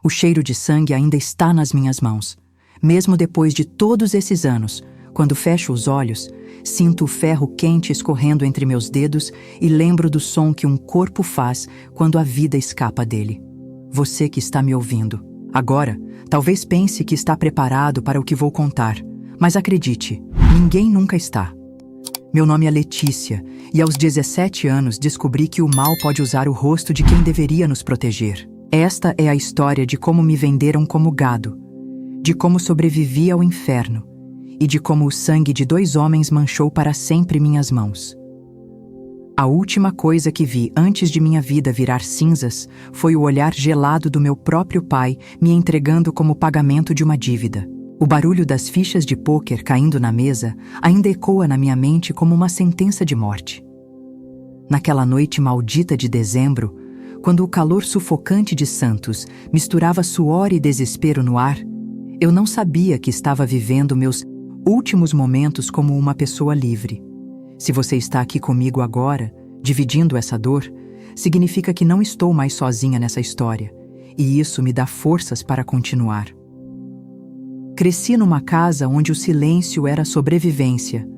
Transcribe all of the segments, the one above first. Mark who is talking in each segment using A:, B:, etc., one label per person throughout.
A: O cheiro de sangue ainda está nas minhas mãos. Mesmo depois de todos esses anos, quando fecho os olhos, sinto o ferro quente escorrendo entre meus dedos e lembro do som que um corpo faz quando a vida escapa dele. Você que está me ouvindo, agora, talvez pense que está preparado para o que vou contar, mas acredite, ninguém nunca está. Meu nome é Letícia e aos 17 anos descobri que o mal pode usar o rosto de quem deveria nos proteger. Esta é a história de como me venderam como gado, de como sobrevivi ao inferno e de como o sangue de 2 homens manchou para sempre minhas mãos. A última coisa que vi antes de minha vida virar cinzas foi o olhar gelado do meu próprio pai me entregando como pagamento de uma dívida. O barulho das fichas de pôquer caindo na mesa ainda ecoa na minha mente como uma sentença de morte. Naquela noite maldita de dezembro, quando o calor sufocante de Santos misturava suor e desespero no ar, eu não sabia que estava vivendo meus últimos momentos como uma pessoa livre. Se você está aqui comigo agora, dividindo essa dor, significa que não estou mais sozinha nessa história, e isso me dá forças para continuar. Cresci numa casa onde o silêncio era sobrevivência,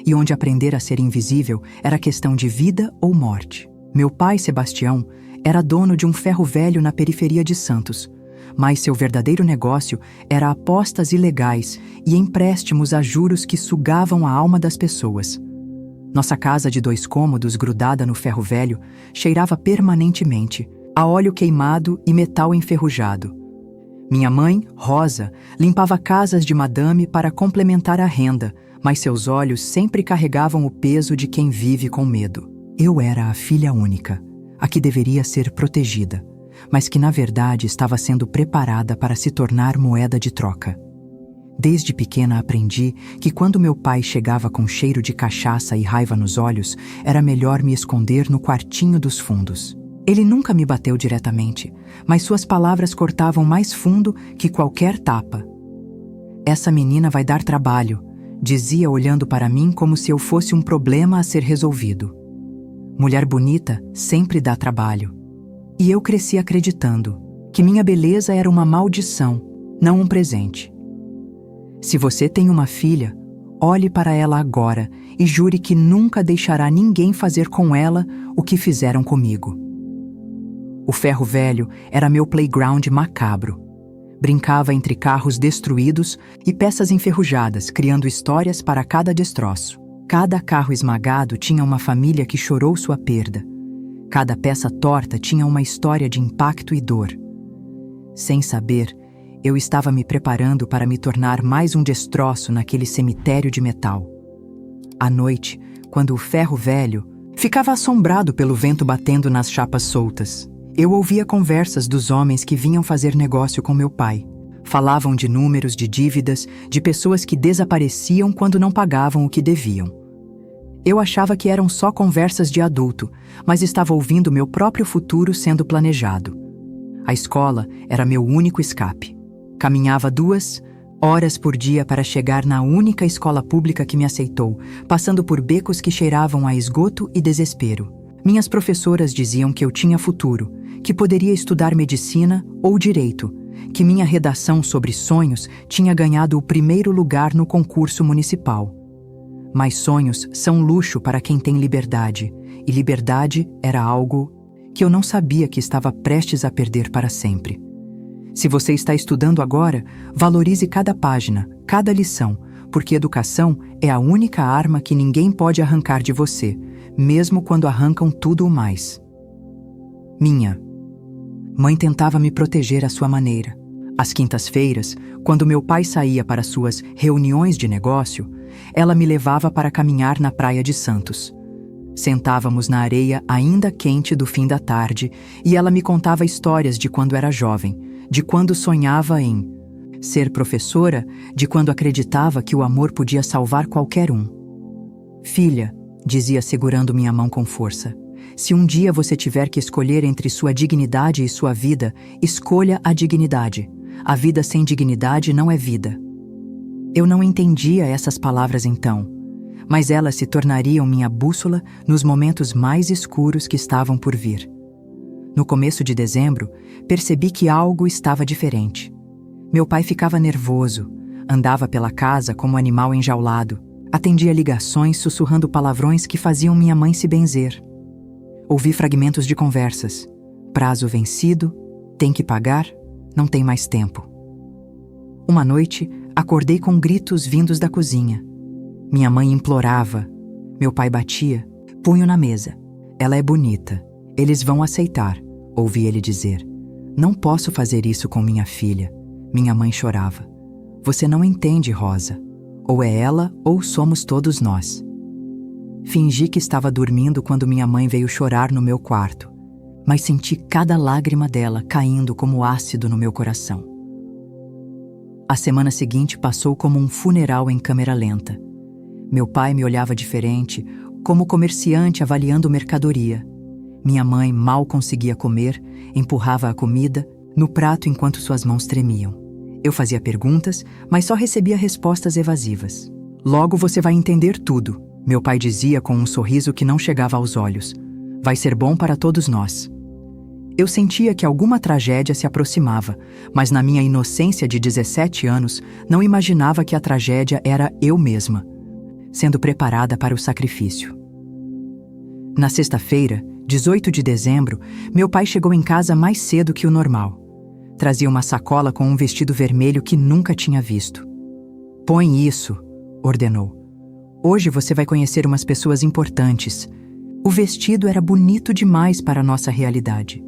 A: e onde aprender a ser invisível era questão de vida ou morte. Meu pai, Sebastião, era dono de um ferro velho na periferia de Santos, mas seu verdadeiro negócio era apostas ilegais e empréstimos a juros que sugavam a alma das pessoas. Nossa casa de 2 cômodos grudada no ferro velho cheirava permanentemente a óleo queimado e metal enferrujado. Minha mãe, Rosa, limpava casas de madame para complementar a renda, mas seus olhos sempre carregavam o peso de quem vive com medo. Eu era a filha única, a que deveria ser protegida, mas que na verdade estava sendo preparada para se tornar moeda de troca. Desde pequena aprendi que quando meu pai chegava com cheiro de cachaça e raiva nos olhos, era melhor me esconder no quartinho dos fundos. Ele nunca me bateu diretamente, mas suas palavras cortavam mais fundo que qualquer tapa. Essa menina vai dar trabalho, dizia olhando para mim como se eu fosse um problema a ser resolvido. Mulher bonita sempre dá trabalho. E eu cresci acreditando que minha beleza era uma maldição, não um presente. Se você tem uma filha, olhe para ela agora e jure que nunca deixará ninguém fazer com ela o que fizeram comigo. O ferro velho era meu playground macabro. Brincava entre carros destruídos e peças enferrujadas, criando histórias para cada destroço. Cada carro esmagado tinha uma família que chorou sua perda. Cada peça torta tinha uma história de impacto e dor. Sem saber, eu estava me preparando para me tornar mais um destroço naquele cemitério de metal. À noite, quando o ferro velho ficava assombrado pelo vento batendo nas chapas soltas, eu ouvia conversas dos homens que vinham fazer negócio com meu pai. Falavam de números, de dívidas, de pessoas que desapareciam quando não pagavam o que deviam. Eu achava que eram só conversas de adulto, mas estava ouvindo meu próprio futuro sendo planejado. A escola era meu único escape. Caminhava 2 horas por dia para chegar na única escola pública que me aceitou, passando por becos que cheiravam a esgoto e desespero. Minhas professoras diziam que eu tinha futuro, que poderia estudar medicina ou direito, que minha redação sobre sonhos tinha ganhado o 1º lugar no concurso municipal. Mas sonhos são luxo para quem tem liberdade, e liberdade era algo que eu não sabia que estava prestes a perder para sempre. Se você está estudando agora, valorize cada página, cada lição, porque educação é a única arma que ninguém pode arrancar de você, mesmo quando arrancam tudo o mais. Minha mãe tentava me proteger à sua maneira. Às quintas-feiras, quando meu pai saía para suas reuniões de negócio, ela me levava para caminhar na praia de Santos. Sentávamos na areia ainda quente do fim da tarde e ela me contava histórias de quando era jovem, de quando sonhava em ser professora, de quando acreditava que o amor podia salvar qualquer um. Filha, dizia segurando minha mão com força, se um dia você tiver que escolher entre sua dignidade e sua vida, escolha a dignidade. A vida sem dignidade não é vida. Eu não entendia essas palavras então, mas elas se tornariam minha bússola nos momentos mais escuros que estavam por vir. No começo de dezembro, percebi que algo estava diferente. Meu pai ficava nervoso, andava pela casa como animal enjaulado, atendia ligações sussurrando palavrões que faziam minha mãe se benzer. Ouvi fragmentos de conversas. Prazo vencido, tem que pagar, não tem mais tempo. Uma noite, acordei com gritos vindos da cozinha. Minha mãe implorava. Meu pai batia, punho na mesa. Ela é bonita. Eles vão aceitar, ouvi ele dizer. Não posso fazer isso com minha filha. Minha mãe chorava. Você não entende, Rosa. Ou é ela ou somos todos nós. Fingi que estava dormindo quando minha mãe veio chorar no meu quarto, mas senti cada lágrima dela caindo como ácido no meu coração. A semana seguinte passou como um funeral em câmera lenta. Meu pai me olhava diferente, como comerciante avaliando mercadoria. Minha mãe mal conseguia comer, empurrava a comida no prato enquanto suas mãos tremiam. Eu fazia perguntas, mas só recebia respostas evasivas. Logo você vai entender tudo, meu pai dizia com um sorriso que não chegava aos olhos. Vai ser bom para todos nós. Eu sentia que alguma tragédia se aproximava, mas na minha inocência de 17 anos, não imaginava que a tragédia era eu mesma, sendo preparada para o sacrifício. Na sexta-feira, 18 de dezembro, meu pai chegou em casa mais cedo que o normal. Trazia uma sacola com um vestido vermelho que nunca tinha visto. Põe isso, ordenou. Hoje você vai conhecer umas pessoas importantes. O vestido era bonito demais para a nossa realidade.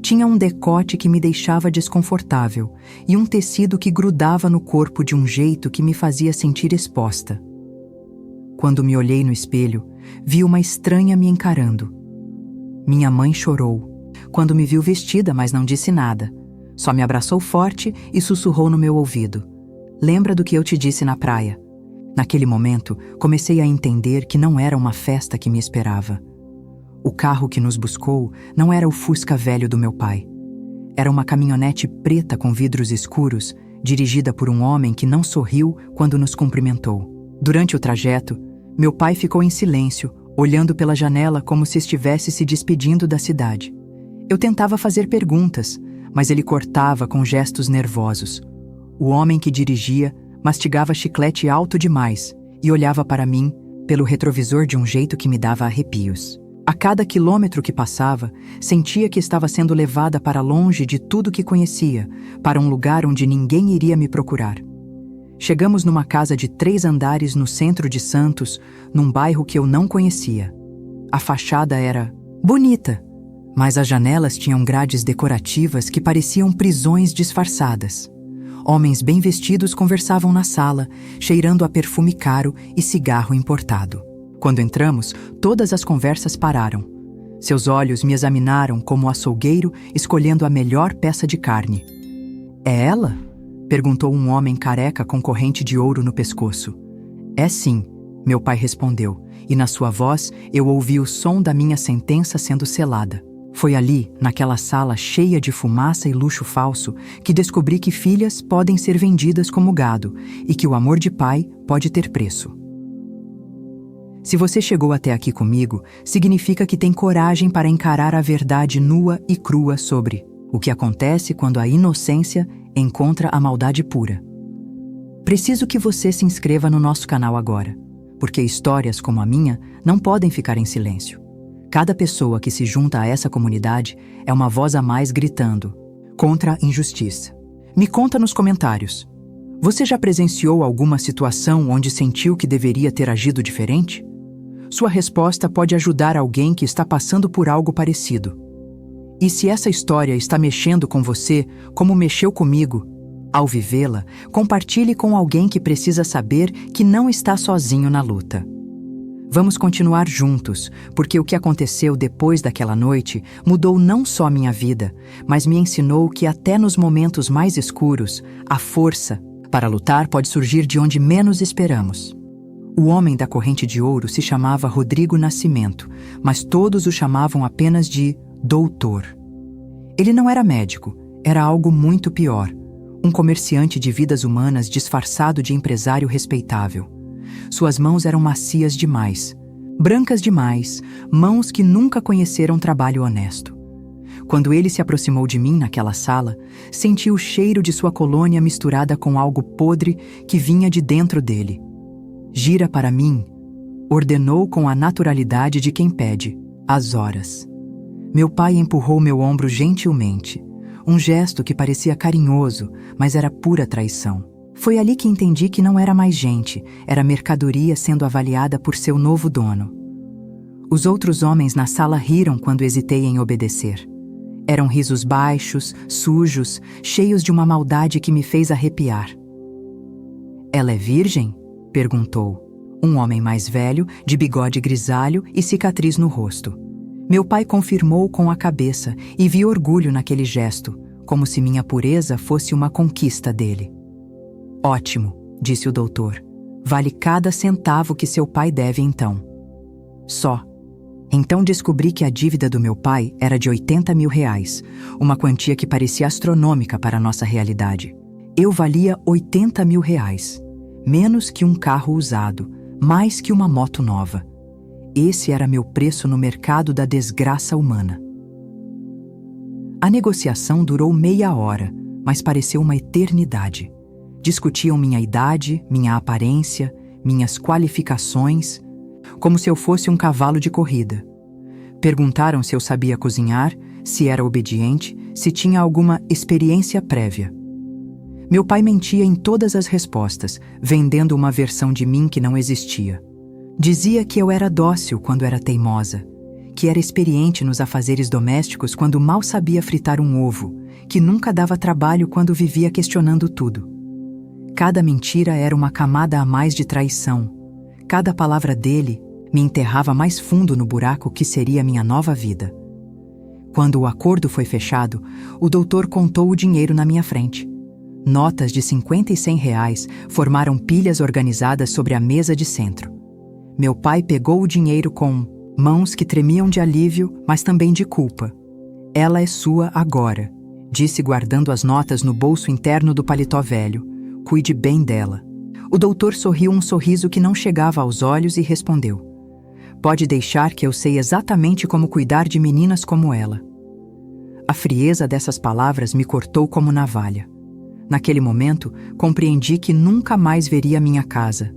A: Tinha um decote que me deixava desconfortável e um tecido que grudava no corpo de um jeito que me fazia sentir exposta. Quando me olhei no espelho, vi uma estranha me encarando. Minha mãe chorou, quando me viu vestida, mas não disse nada. Só me abraçou forte e sussurrou no meu ouvido. Lembra do que eu te disse na praia? Naquele momento, comecei a entender que não era uma festa que me esperava. O carro que nos buscou não era o Fusca velho do meu pai. Era uma caminhonete preta com vidros escuros, dirigida por um homem que não sorriu quando nos cumprimentou. Durante o trajeto, meu pai ficou em silêncio, olhando pela janela como se estivesse se despedindo da cidade. Eu tentava fazer perguntas, mas ele cortava com gestos nervosos. O homem que dirigia mastigava chiclete alto demais e olhava para mim pelo retrovisor de um jeito que me dava arrepios. A cada quilômetro que passava, sentia que estava sendo levada para longe de tudo que conhecia, para um lugar onde ninguém iria me procurar. Chegamos numa casa de 3 andares no centro de Santos, num bairro que eu não conhecia. A fachada era bonita, mas as janelas tinham grades decorativas que pareciam prisões disfarçadas. Homens bem vestidos conversavam na sala, cheirando a perfume caro e cigarro importado. Quando entramos, todas as conversas pararam. Seus olhos me examinaram como açougueiro escolhendo a melhor peça de carne. É ela? Perguntou um homem careca com corrente de ouro no pescoço. É sim, meu pai respondeu, e na sua voz eu ouvi o som da minha sentença sendo selada. Foi ali, naquela sala cheia de fumaça e luxo falso, que descobri que filhas podem ser vendidas como gado e que o amor de pai pode ter preço. Se você chegou até aqui comigo, significa que tem coragem para encarar a verdade nua e crua sobre o que acontece quando a inocência encontra a maldade pura. Preciso que você se inscreva no nosso canal agora, porque histórias como a minha não podem ficar em silêncio. Cada pessoa que se junta a essa comunidade é uma voz a mais gritando contra a injustiça. Me conta nos comentários. Você já presenciou alguma situação onde sentiu que deveria ter agido diferente? Sua resposta pode ajudar alguém que está passando por algo parecido. E se essa história está mexendo com você, como mexeu comigo, ao vivê-la, compartilhe com alguém que precisa saber que não está sozinho na luta. Vamos continuar juntos, porque o que aconteceu depois daquela noite mudou não só minha vida, mas me ensinou que até nos momentos mais escuros, a força para lutar pode surgir de onde menos esperamos. O homem da corrente de ouro se chamava Rodrigo Nascimento, mas todos o chamavam apenas de doutor. Ele não era médico, era algo muito pior, um comerciante de vidas humanas disfarçado de empresário respeitável. Suas mãos eram macias demais, brancas demais, mãos que nunca conheceram trabalho honesto. Quando ele se aproximou de mim naquela sala, senti o cheiro de sua colônia misturada com algo podre que vinha de dentro dele. "Gira para mim", ordenou com a naturalidade de quem pede, às horas. Meu pai empurrou meu ombro gentilmente, um gesto que parecia carinhoso, mas era pura traição. Foi ali que entendi que não era mais gente, era mercadoria sendo avaliada por seu novo dono. Os outros homens na sala riram quando hesitei em obedecer. Eram risos baixos, sujos, cheios de uma maldade que me fez arrepiar. "Ela é virgem?" perguntou. Um homem mais velho, de bigode grisalho e cicatriz no rosto. Meu pai confirmou com a cabeça e vi orgulho naquele gesto, como se minha pureza fosse uma conquista dele. "Ótimo", disse o doutor. "Vale cada centavo que seu pai deve então." Só. Então descobri que a dívida do meu pai era de R$ 80.000, uma quantia que parecia astronômica para a nossa realidade. Eu valia R$ 80.000, menos que um carro usado, mais que uma moto nova. Esse era meu preço no mercado da desgraça humana. A negociação durou meia hora, mas pareceu uma eternidade. Discutiam minha idade, minha aparência, minhas qualificações, como se eu fosse um cavalo de corrida. Perguntaram se eu sabia cozinhar, se era obediente, se tinha alguma experiência prévia. Meu pai mentia em todas as respostas, vendendo uma versão de mim que não existia. Dizia que eu era dócil quando era teimosa, que era experiente nos afazeres domésticos quando mal sabia fritar um ovo, que nunca dava trabalho quando vivia questionando tudo. Cada mentira era uma camada a mais de traição. Cada palavra dele me enterrava mais fundo no buraco que seria minha nova vida. Quando o acordo foi fechado, o doutor contou o dinheiro na minha frente. Notas de 50 e R$ 100 formaram pilhas organizadas sobre a mesa de centro. Meu pai pegou o dinheiro com mãos que tremiam de alívio, mas também de culpa. "Ela é sua agora", disse guardando as notas no bolso interno do paletó velho. "Cuide bem dela." O doutor sorriu um sorriso que não chegava aos olhos e respondeu: "Pode deixar que eu sei exatamente como cuidar de meninas como ela." A frieza dessas palavras me cortou como navalha. Naquele momento, compreendi que nunca mais veria minha casa.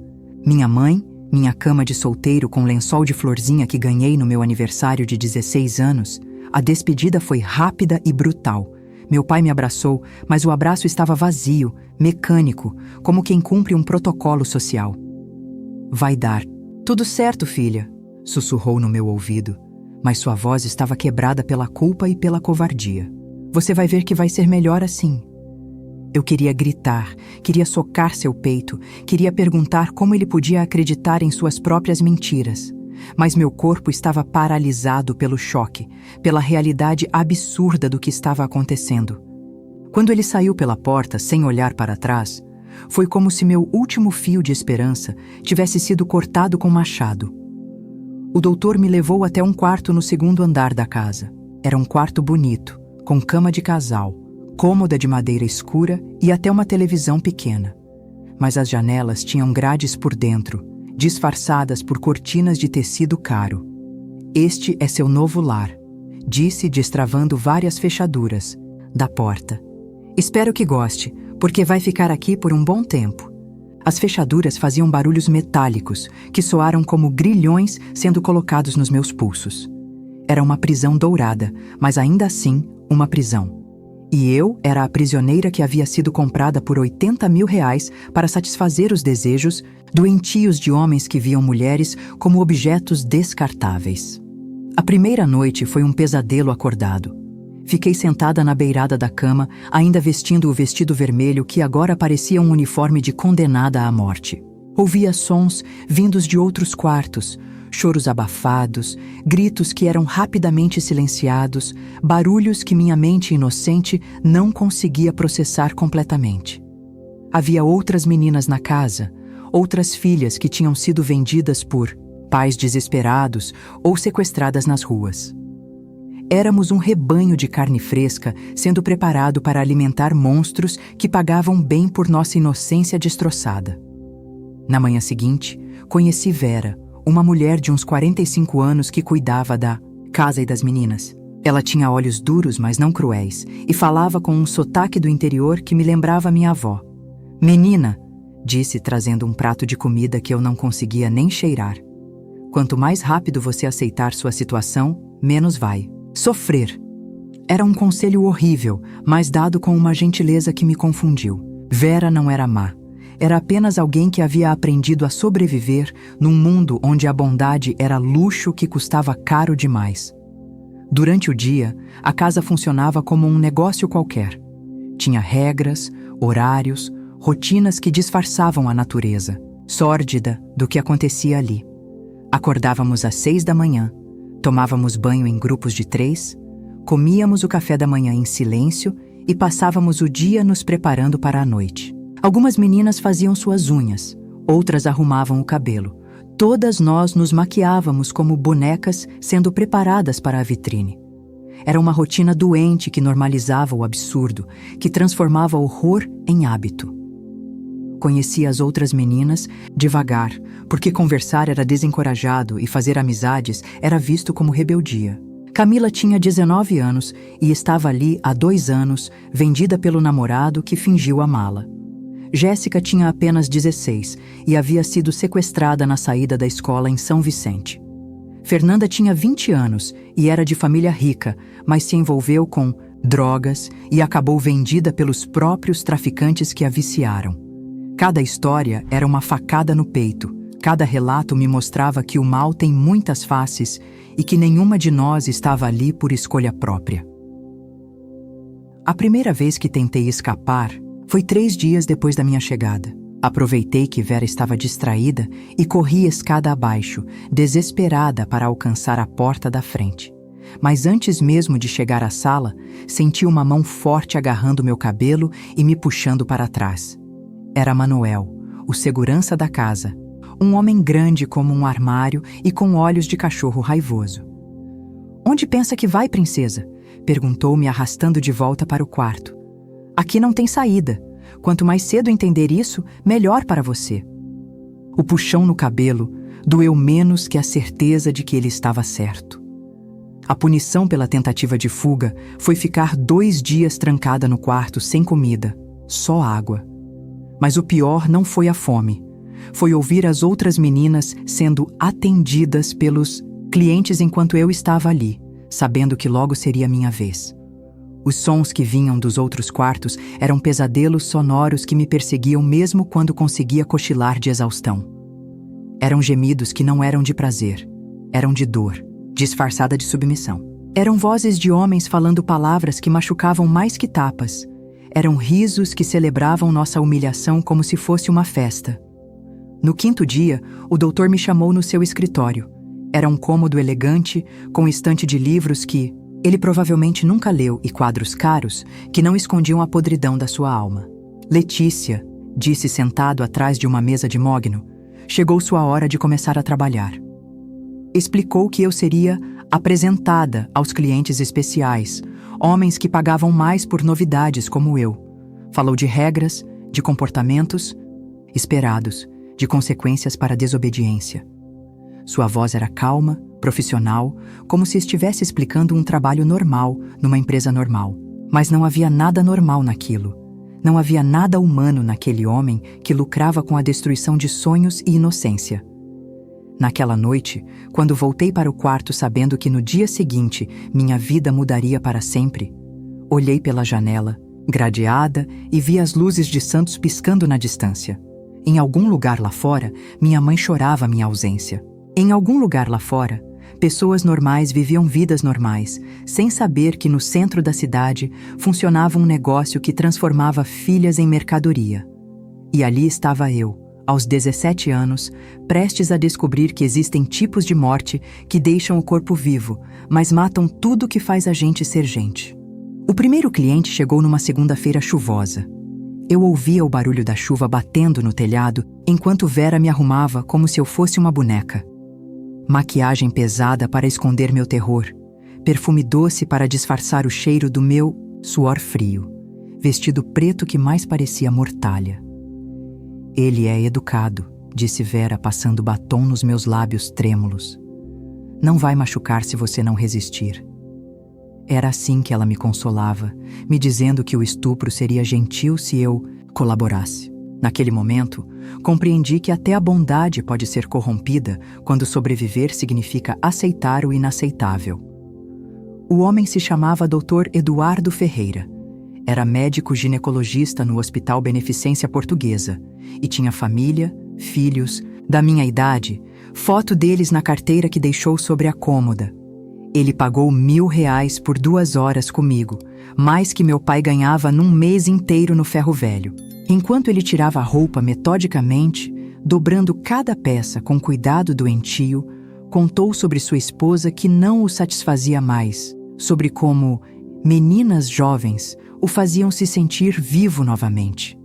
A: Minha mãe, minha cama de solteiro com lençol de florzinha que ganhei no meu aniversário de 16 anos, a despedida foi rápida e brutal. Meu pai me abraçou, mas o abraço estava vazio, mecânico, como quem cumpre um protocolo social. "Vai dar tudo certo, filha", sussurrou no meu ouvido, mas sua voz estava quebrada pela culpa e pela covardia. "Você vai ver que vai ser melhor assim." Eu queria gritar, queria socar seu peito, queria perguntar como ele podia acreditar em suas próprias mentiras. Mas meu corpo estava paralisado pelo choque, pela realidade absurda do que estava acontecendo. Quando ele saiu pela porta sem olhar para trás, foi como se meu último fio de esperança tivesse sido cortado com machado. O doutor me levou até um quarto no segundo andar da casa. Era um quarto bonito, com cama de casal, cômoda de madeira escura e até uma televisão pequena. Mas as janelas tinham grades por dentro, disfarçadas por cortinas de tecido caro. "Este é seu novo lar", disse, destravando várias fechaduras da porta. "Espero que goste, porque vai ficar aqui por um bom tempo." As fechaduras faziam barulhos metálicos, que soaram como grilhões sendo colocados nos meus pulsos. Era uma prisão dourada, mas ainda assim uma prisão. E eu era a prisioneira que havia sido comprada por R$ 80.000 para satisfazer os desejos doentios de homens que viam mulheres como objetos descartáveis. A primeira noite foi um pesadelo acordado. Fiquei sentada na beirada da cama, ainda vestindo o vestido vermelho que agora parecia um uniforme de condenada à morte. Ouvia sons vindos de outros quartos, choros abafados, gritos que eram rapidamente silenciados, barulhos que minha mente inocente não conseguia processar completamente. Havia outras meninas na casa, outras filhas que tinham sido vendidas por pais desesperados ou sequestradas nas ruas. Éramos um rebanho de carne fresca sendo preparado para alimentar monstros que pagavam bem por nossa inocência destroçada. Na manhã seguinte, conheci Vera, uma mulher de uns 45 anos que cuidava da casa e das meninas. Ela tinha olhos duros, mas não cruéis, e falava com um sotaque do interior que me lembrava minha avó. "Menina", disse, trazendo um prato de comida que eu não conseguia nem cheirar. "Quanto mais rápido você aceitar sua situação, menos vai sofrer." Era um conselho horrível, mas dado com uma gentileza que me confundiu. Vera não era má. Era apenas alguém que havia aprendido a sobreviver num mundo onde a bondade era luxo que custava caro demais. Durante o dia, a casa funcionava como um negócio qualquer. Tinha regras, horários, rotinas que disfarçavam a natureza, sórdida do que acontecia ali. Acordávamos às 6 da manhã, tomávamos banho em grupos de 3, comíamos o café da manhã em silêncio e passávamos o dia nos preparando para a noite. Algumas meninas faziam suas unhas, outras arrumavam o cabelo. Todas nós nos maquiávamos como bonecas sendo preparadas para a vitrine. Era uma rotina doente que normalizava o absurdo, que transformava horror em hábito. Conhecia as outras meninas devagar, porque conversar era desencorajado e fazer amizades era visto como rebeldia. Camila tinha 19 anos e estava ali há 2 anos, vendida pelo namorado que fingiu amá-la. Jéssica tinha apenas 16 e havia sido sequestrada na saída da escola em São Vicente. Fernanda tinha 20 anos e era de família rica, mas se envolveu com drogas e acabou vendida pelos próprios traficantes que a viciaram. Cada história era uma facada no peito. Cada relato me mostrava que o mal tem muitas faces e que nenhuma de nós estava ali por escolha própria. A primeira vez que tentei escapar foi 3 dias depois da minha chegada. Aproveitei que Vera estava distraída e corri escada abaixo, desesperada para alcançar a porta da frente. Mas antes mesmo de chegar à sala, senti uma mão forte agarrando meu cabelo e me puxando para trás. Era Manuel, o segurança da casa, um homem grande como um armário e com olhos de cachorro raivoso. "Onde pensa que vai, princesa?" perguntou-me, arrastando de volta para o quarto. "Aqui não tem saída. Quanto mais cedo entender isso, melhor para você." O puxão no cabelo doeu menos que a certeza de que ele estava certo. A punição pela tentativa de fuga foi ficar 2 dias trancada no quarto sem comida, só água. Mas o pior não foi a fome. Foi ouvir as outras meninas sendo atendidas pelos clientes enquanto eu estava ali, sabendo que logo seria minha vez. Os sons que vinham dos outros quartos eram pesadelos sonoros que me perseguiam mesmo quando conseguia cochilar de exaustão. Eram gemidos que não eram de prazer, eram de dor, disfarçada de submissão. Eram vozes de homens falando palavras que machucavam mais que tapas. Eram risos que celebravam nossa humilhação como se fosse uma festa. No 5º dia, o doutor me chamou no seu escritório. Era um cômodo elegante, com estante de livros que ele provavelmente nunca leu e quadros caros que não escondiam a podridão da sua alma. "Letícia", disse sentado atrás de uma mesa de mogno, "chegou sua hora de começar a trabalhar." Explicou que eu seria apresentada aos clientes especiais, homens que pagavam mais por novidades como eu. Falou de regras, de comportamentos esperados, de consequências para a desobediência. Sua voz era calma, profissional, como se estivesse explicando um trabalho normal numa empresa normal. Mas não havia nada normal naquilo. Não havia nada humano naquele homem que lucrava com a destruição de sonhos e inocência. Naquela noite, quando voltei para o quarto sabendo que no dia seguinte minha vida mudaria para sempre, olhei pela janela, gradeada, e vi as luzes de Santos piscando na distância. Em algum lugar lá fora, minha mãe chorava minha ausência. Em algum lugar lá fora, pessoas normais viviam vidas normais, sem saber que no centro da cidade funcionava um negócio que transformava filhas em mercadoria. E ali estava eu, aos 17 anos, prestes a descobrir que existem tipos de morte que deixam o corpo vivo, mas matam tudo que faz a gente ser gente. O primeiro cliente chegou numa segunda-feira chuvosa. Eu ouvia o barulho da chuva batendo no telhado enquanto Vera me arrumava como se eu fosse uma boneca. Maquiagem pesada para esconder meu terror, perfume doce para disfarçar o cheiro do meu suor frio, vestido preto que mais parecia mortalha. "Ele é educado", disse Vera, passando batom nos meus lábios trêmulos. "Não vai machucar se você não resistir." Era assim que ela me consolava, me dizendo que o estupro seria gentil se eu colaborasse. Naquele momento, compreendi que até a bondade pode ser corrompida quando sobreviver significa aceitar o inaceitável. O homem se chamava Dr. Eduardo Ferreira. Era médico ginecologista no Hospital Beneficência Portuguesa e tinha família, filhos, da minha idade, foto deles na carteira que deixou sobre a cômoda. Ele pagou R$1.000 por 2 horas comigo, mais que meu pai ganhava num mês inteiro no ferro velho. Enquanto ele tirava a roupa metodicamente, dobrando cada peça com cuidado doentio, contou sobre sua esposa que não o satisfazia mais, sobre como meninas jovens o faziam se sentir vivo novamente.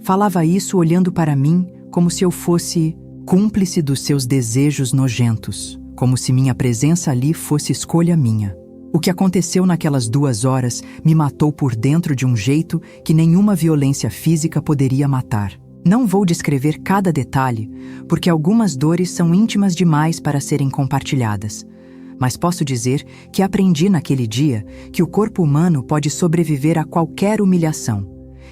A: Falava isso olhando para mim como se eu fosse cúmplice dos seus desejos nojentos, como se minha presença ali fosse escolha minha. O que aconteceu naquelas 2 horas me matou por dentro de um jeito que nenhuma violência física poderia matar. Não vou descrever cada detalhe, porque algumas dores são íntimas demais para serem compartilhadas. Mas posso dizer que aprendi naquele dia que o corpo humano pode sobreviver a qualquer humilhação,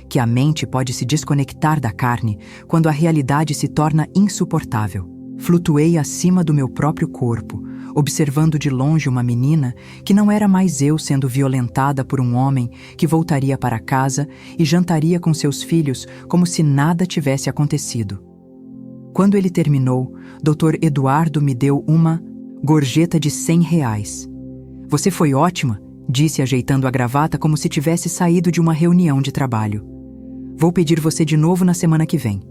A: que a mente pode se desconectar da carne quando a realidade se torna insuportável. Flutuei acima do meu próprio corpo, observando de longe uma menina que não era mais eu sendo violentada por um homem que voltaria para casa e jantaria com seus filhos como se nada tivesse acontecido. Quando ele terminou, Dr. Eduardo me deu uma gorjeta de R$100. Você foi ótima, disse ajeitando a gravata como se tivesse saído de uma reunião de trabalho. Vou pedir você de novo na semana que vem.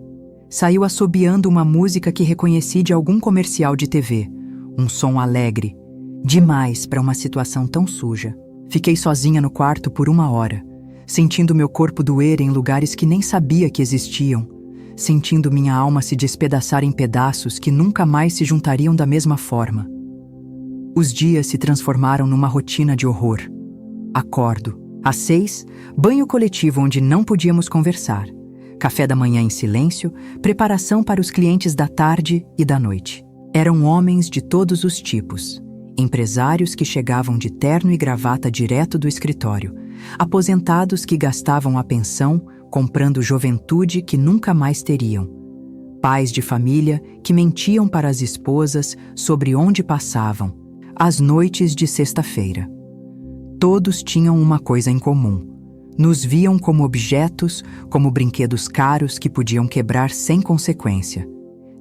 A: Saiu assobiando uma música que reconheci de algum comercial de TV. Um som alegre. Demais para uma situação tão suja. Fiquei sozinha no quarto por 1 hora, sentindo meu corpo doer em lugares que nem sabia que existiam, sentindo minha alma se despedaçar em pedaços que nunca mais se juntariam da mesma forma. Os dias se transformaram numa rotina de horror. Acordo. Às 6, banho coletivo onde não podíamos conversar. Café da manhã em silêncio, preparação para os clientes da tarde e da noite. Eram homens de todos os tipos. Empresários que chegavam de terno e gravata direto do escritório. Aposentados que gastavam a pensão comprando juventude que nunca mais teriam. Pais de família que mentiam para as esposas sobre onde passavam. As noites de sexta-feira. Todos tinham uma coisa em comum. Nos viam como objetos, como brinquedos caros que podiam quebrar sem consequência.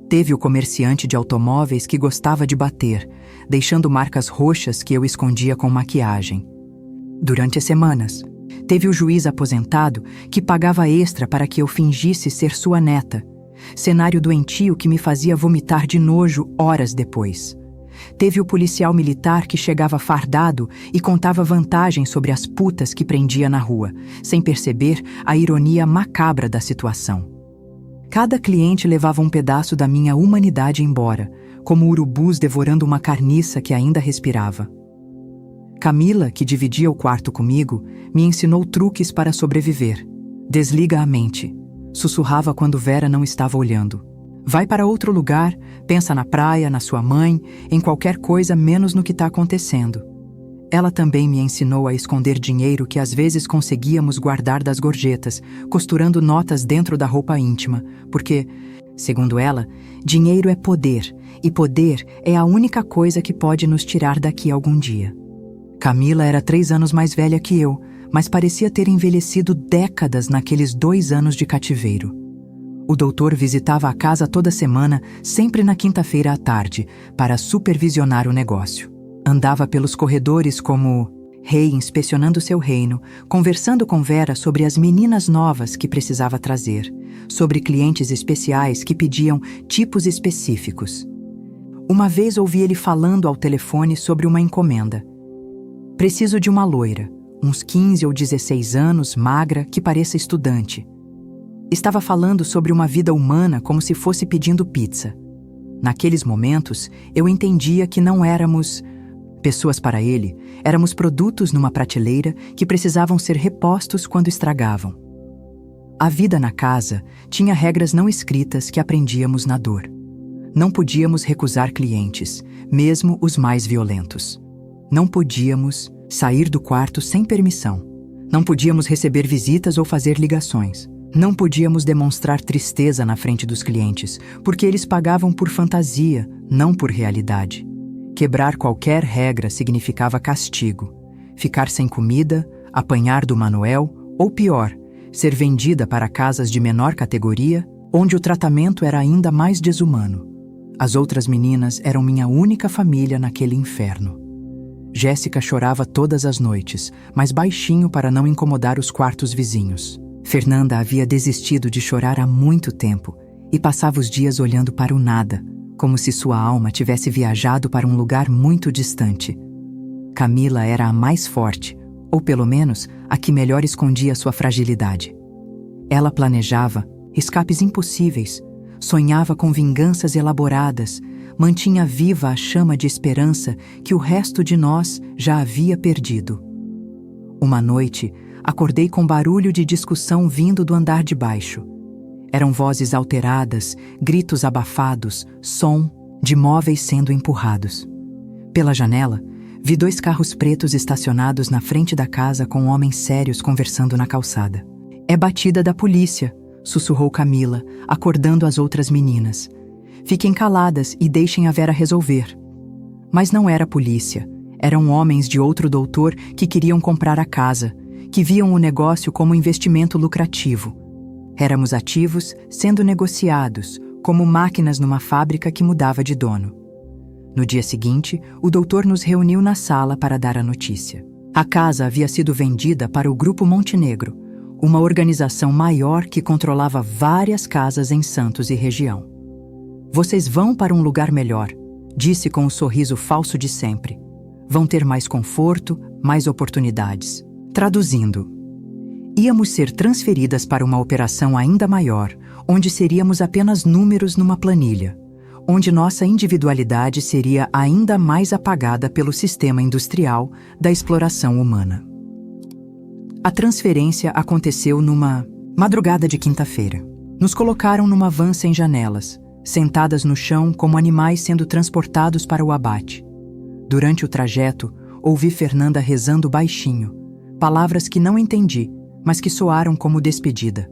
A: Teve o comerciante de automóveis que gostava de bater, deixando marcas roxas que eu escondia com maquiagem. Durante as semanas, teve o juiz aposentado que pagava extra para que eu fingisse ser sua neta. Cenário doentio que me fazia vomitar de nojo horas depois. Teve o policial militar que chegava fardado e contava vantagens sobre as putas que prendia na rua, sem perceber a ironia macabra da situação. Cada cliente levava um pedaço da minha humanidade embora, como urubus devorando uma carniça que ainda respirava. Camila, que dividia o quarto comigo, me ensinou truques para sobreviver. Desliga a mente. Sussurrava quando Vera não estava olhando. Vai para outro lugar, pensa na praia, na sua mãe, em qualquer coisa menos no que está acontecendo. Ela também me ensinou a esconder dinheiro que às vezes conseguíamos guardar das gorjetas, costurando notas dentro da roupa íntima, porque, segundo ela, dinheiro é poder, e poder é a única coisa que pode nos tirar daqui algum dia. Camila era 3 anos mais velha que eu, mas parecia ter envelhecido décadas naqueles 2 anos de cativeiro. O doutor visitava a casa toda semana, sempre na quinta-feira à tarde, para supervisionar o negócio. Andava pelos corredores como rei inspecionando seu reino, conversando com Vera sobre as meninas novas que precisava trazer, sobre clientes especiais que pediam tipos específicos. Uma vez ouvi ele falando ao telefone sobre uma encomenda. Preciso de uma loira, uns 15 ou 16 anos, magra, que pareça estudante. Estava falando sobre uma vida humana como se fosse pedindo pizza. Naqueles momentos, eu entendia que não éramos pessoas para ele, éramos produtos numa prateleira que precisavam ser repostos quando estragavam. A vida na casa tinha regras não escritas que aprendíamos na dor. Não podíamos recusar clientes, mesmo os mais violentos. Não podíamos Sair do quarto sem permissão. Não podíamos receber visitas ou fazer ligações. Não podíamos demonstrar tristeza na frente dos clientes, porque eles pagavam por fantasia, não por realidade. Quebrar qualquer regra significava castigo. Ficar sem comida, apanhar do Manuel, ou pior, ser vendida para casas de menor categoria, onde o tratamento era ainda mais desumano. As outras meninas eram minha única família naquele inferno. Jéssica chorava todas as noites, mas baixinho para não incomodar os quartos vizinhos. Fernanda havia desistido de chorar há muito tempo e passava os dias olhando para o nada, como se sua alma tivesse viajado para um lugar muito distante. Camila era a mais forte, ou pelo menos a que melhor escondia sua fragilidade. Ela planejava escapes impossíveis, sonhava com vinganças elaboradas, mantinha viva a chama de esperança que o resto de nós já havia perdido. Uma noite, acordei com barulho de discussão vindo do andar de baixo. Eram vozes alteradas, gritos abafados, som de móveis sendo empurrados. Pela janela, vi 2 carros pretos estacionados na frente da casa com homens sérios conversando na calçada. "É batida da polícia", sussurrou Camila, acordando as outras meninas. "Fiquem caladas e deixem a Vera resolver." Mas não era polícia. Eram homens de outro doutor que queriam comprar a casa, que viam o negócio como investimento lucrativo. Éramos ativos, sendo negociados, como máquinas numa fábrica que mudava de dono. No dia seguinte, o doutor nos reuniu na sala para dar a notícia. A casa havia sido vendida para o Grupo Montenegro, uma organização maior que controlava várias casas em Santos e região. "Vocês vão para um lugar melhor", disse com o sorriso falso de sempre. "Vão ter mais conforto, mais oportunidades." Traduzindo, íamos ser transferidas para uma operação ainda maior, onde seríamos apenas números numa planilha, onde nossa individualidade seria ainda mais apagada pelo sistema industrial da exploração humana. A transferência aconteceu numa madrugada de quinta-feira. Nos colocaram numa van sem janelas, sentadas no chão como animais sendo transportados para o abate. Durante o trajeto, ouvi Fernanda rezando baixinho, palavras que não entendi, mas que soaram como despedida.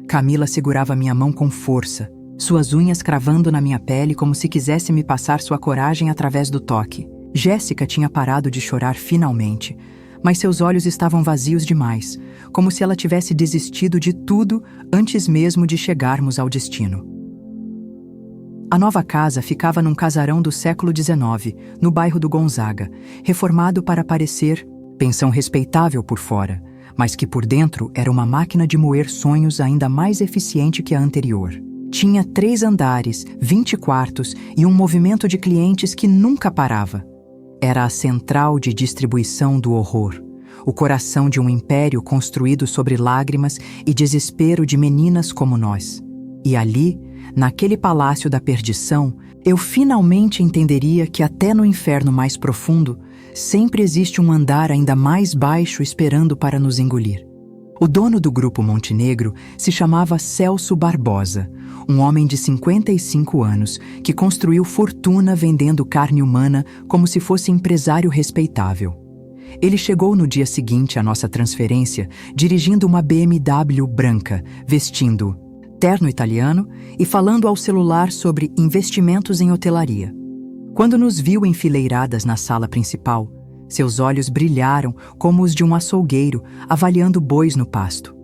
A: Camila segurava minha mão com força, suas unhas cravando na minha pele como se quisesse me passar sua coragem através do toque. Jéssica tinha parado de chorar finalmente, mas seus olhos estavam vazios demais, como se ela tivesse desistido de tudo antes mesmo de chegarmos ao destino. A nova casa ficava num casarão do século XIX, no bairro do Gonzaga, reformado para parecer pensão respeitável por fora, mas que por dentro era uma máquina de moer sonhos ainda mais eficiente que a anterior. Tinha 3 andares, 20 quartos e um movimento de clientes que nunca parava. Era a central de distribuição do horror, o coração de um império construído sobre lágrimas e desespero de meninas como nós. E ali, naquele palácio da perdição, eu finalmente entenderia que até no inferno mais profundo, sempre existe um andar ainda mais baixo esperando para nos engolir. O dono do Grupo Montenegro se chamava Celso Barbosa, um homem de 55 anos que construiu fortuna vendendo carne humana como se fosse empresário respeitável. Ele chegou no dia seguinte à nossa transferência dirigindo uma BMW branca, vestindo terno italiano e falando ao celular sobre investimentos em hotelaria. Quando nos viu enfileiradas na sala principal, seus olhos brilharam como os de um açougueiro avaliando bois no pasto.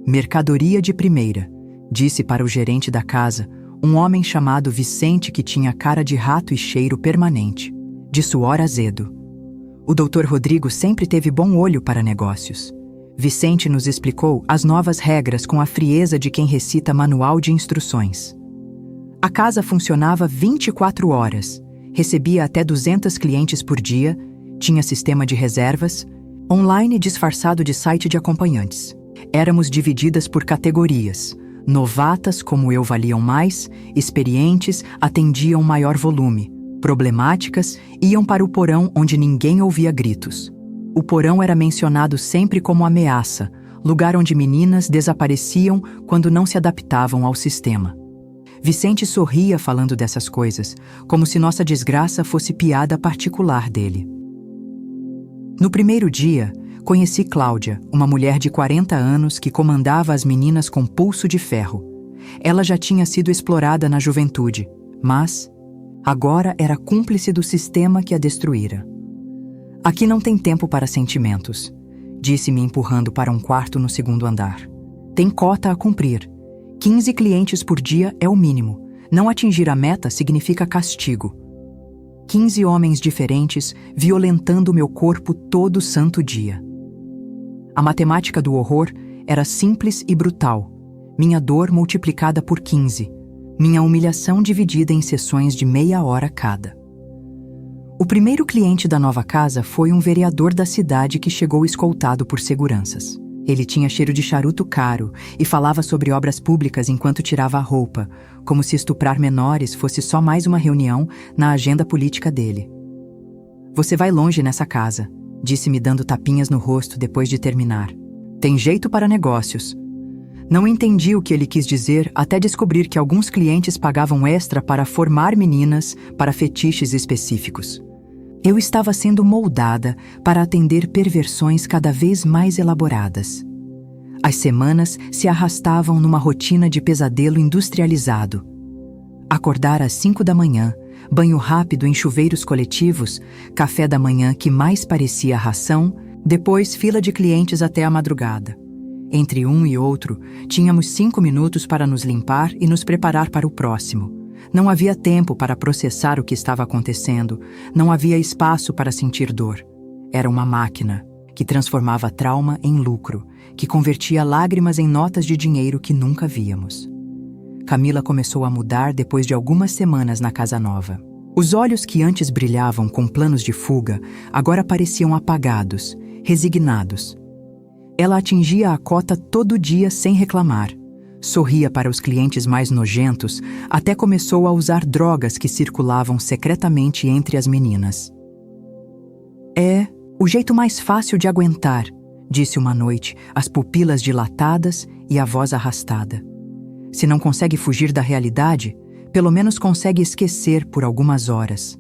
A: "Mercadoria de primeira", disse para o gerente da casa, um homem chamado Vicente que tinha cara de rato e cheiro permanente, de suor azedo. O Dr. Rodrigo sempre teve bom olho para negócios. Vicente nos explicou as novas regras com a frieza de quem recita manual de instruções. A casa funcionava 24 horas, recebia até 200 clientes por dia, tinha sistema de reservas, online disfarçado de site de acompanhantes. Éramos divididas por categorias. Novatas, como eu, valiam mais, experientes atendiam maior volume, problemáticas iam para o porão onde ninguém ouvia gritos. O porão era mencionado sempre como ameaça, lugar onde meninas desapareciam quando não se adaptavam ao sistema. Vicente sorria falando dessas coisas, como se nossa desgraça fosse piada particular dele. No primeiro dia, conheci Cláudia, uma mulher de 40 anos que comandava as meninas com pulso de ferro. Ela já tinha sido explorada na juventude, mas agora era cúmplice do sistema que a destruíra. Aqui não tem tempo para sentimentos, disse-me empurrando para um quarto no segundo andar. Tem cota a cumprir. 15 clientes por dia é o mínimo. Não atingir a meta significa castigo. 15 homens diferentes violentando meu corpo todo santo dia. A matemática do horror era simples e brutal. Minha dor multiplicada por 15. Minha humilhação dividida em sessões de meia hora cada. O primeiro cliente da nova casa foi um vereador da cidade que chegou escoltado por seguranças. Ele tinha cheiro de charuto caro e falava sobre obras públicas enquanto tirava a roupa, como se estuprar menores fosse só mais uma reunião na agenda política dele. Você vai longe nessa casa, disse-me dando tapinhas no rosto depois de terminar. Tem jeito para negócios. Não entendi o que ele quis dizer até descobrir que alguns clientes pagavam extra para formar meninas para fetiches específicos. Eu estava sendo moldada para atender perversões cada vez mais elaboradas. As semanas se arrastavam numa rotina de pesadelo industrializado. Acordar às 5 da manhã, banho rápido em chuveiros coletivos, café da manhã que mais parecia ração, depois fila de clientes até a madrugada. Entre um e outro, tínhamos 5 minutos para nos limpar e nos preparar para o próximo. Não havia tempo para processar o que estava acontecendo, não havia espaço para sentir dor. Era uma máquina que transformava trauma em lucro, que convertia lágrimas em notas de dinheiro que nunca víamos. Camila começou a mudar depois de algumas semanas na casa nova. Os olhos que antes brilhavam com planos de fuga, agora pareciam apagados, resignados. Ela atingia a cota todo dia sem reclamar. Sorria para os clientes mais nojentos, até começou a usar drogas que circulavam secretamente entre as meninas. É o jeito mais fácil de aguentar, disse uma noite, as pupilas dilatadas e a voz arrastada. Se não consegue fugir da realidade, pelo menos consegue esquecer por algumas horas.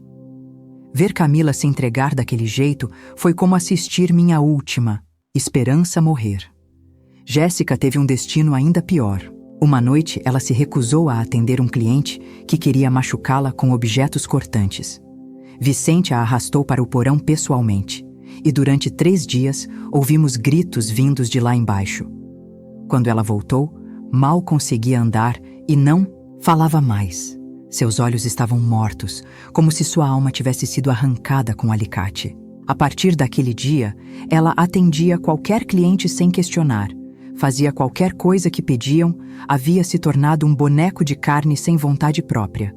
A: Ver Camila se entregar daquele jeito foi como assistir minha última esperança morrer. Jéssica teve um destino ainda pior. Uma noite, ela se recusou a atender um cliente que queria machucá-la com objetos cortantes. Vicente a arrastou para o porão pessoalmente, e durante 3 dias ouvimos gritos vindos de lá embaixo. Quando ela voltou, mal conseguia andar e não falava mais. Seus olhos estavam mortos, como se sua alma tivesse sido arrancada com um alicate. A partir daquele dia, ela atendia qualquer cliente sem questionar. Fazia qualquer coisa que pediam, havia se tornado um boneco de carne sem vontade própria.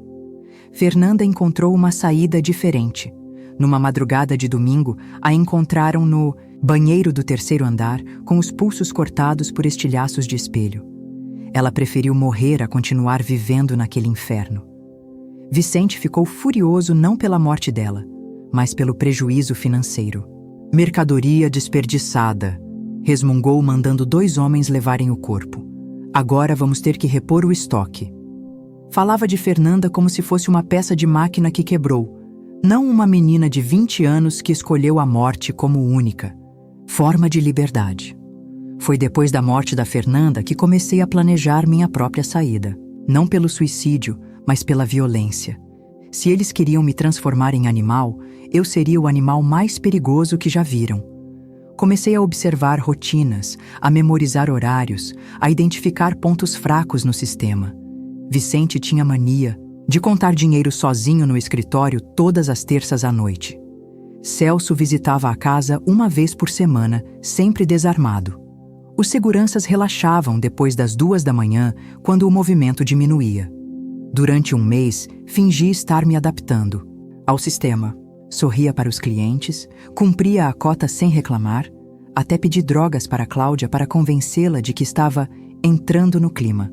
A: Fernanda encontrou uma saída diferente. Numa madrugada de domingo, a encontraram no banheiro do 3º andar, com os pulsos cortados por estilhaços de espelho. Ela preferiu morrer a continuar vivendo naquele inferno. Vicente ficou furioso não pela morte dela, mas pelo prejuízo financeiro. Mercadoria desperdiçada, resmungou mandando 2 homens levarem o corpo. Agora vamos ter que repor o estoque. Falava de Fernanda como se fosse uma peça de máquina que quebrou, não uma menina de 20 anos que escolheu a morte como única forma de liberdade. Foi depois da morte da Fernanda que comecei a planejar minha própria saída, não pelo suicídio, mas pela violência. Se eles queriam me transformar em animal, eu seria o animal mais perigoso que já viram. Comecei a observar rotinas, a memorizar horários, a identificar pontos fracos no sistema. Vicente tinha mania de contar dinheiro sozinho no escritório todas as terças à noite. Celso visitava a casa uma vez por semana, sempre desarmado. Os seguranças relaxavam depois das 2 da manhã, quando o movimento diminuía. Durante um mês, fingi estar me adaptando ao sistema. Sorria para os clientes, cumpria a cota sem reclamar, até pedi drogas para Cláudia para convencê-la de que estava entrando no clima.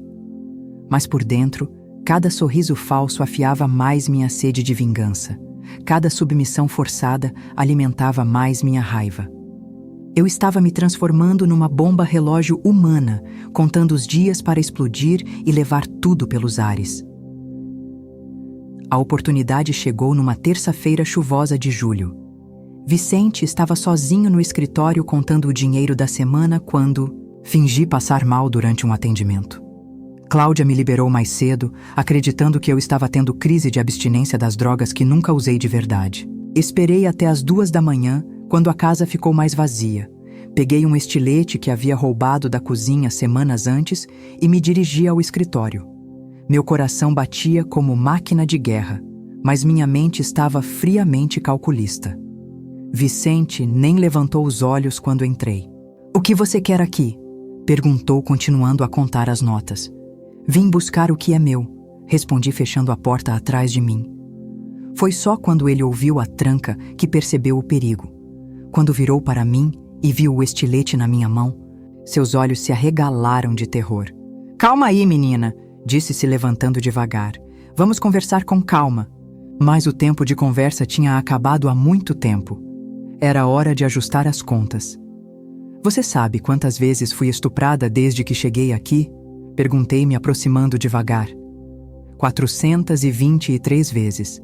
A: Mas por dentro, cada sorriso falso afiava mais minha sede de vingança. Cada submissão forçada alimentava mais minha raiva. Eu estava me transformando numa bomba relógio humana, contando os dias para explodir e levar tudo pelos ares. A oportunidade chegou numa terça-feira chuvosa de julho. Vicente estava sozinho no escritório contando o dinheiro da semana quando fingi passar mal durante um atendimento. Cláudia me liberou mais cedo, acreditando que eu estava tendo crise de abstinência das drogas que nunca usei de verdade. Esperei até as 2 da manhã, quando a casa ficou mais vazia. Peguei um estilete que havia roubado da cozinha semanas antes e me dirigi ao escritório. Meu coração batia como máquina de guerra, mas minha mente estava friamente calculista. Vicente nem levantou os olhos quando entrei. "O que você quer aqui?" perguntou, continuando a contar as notas. "Vim buscar o que é meu", respondi, fechando a porta atrás de mim. Foi só quando ele ouviu a tranca que percebeu o perigo. Quando virou para mim e viu o estilete na minha mão, seus olhos se arregalaram de terror. "Calma aí, menina", disse, se levantando devagar. "Vamos conversar com calma." Mas o tempo de conversa tinha acabado há muito tempo. Era hora de ajustar as contas. "Você sabe quantas vezes fui estuprada desde que cheguei aqui?" Perguntei, me aproximando devagar. 423 vezes.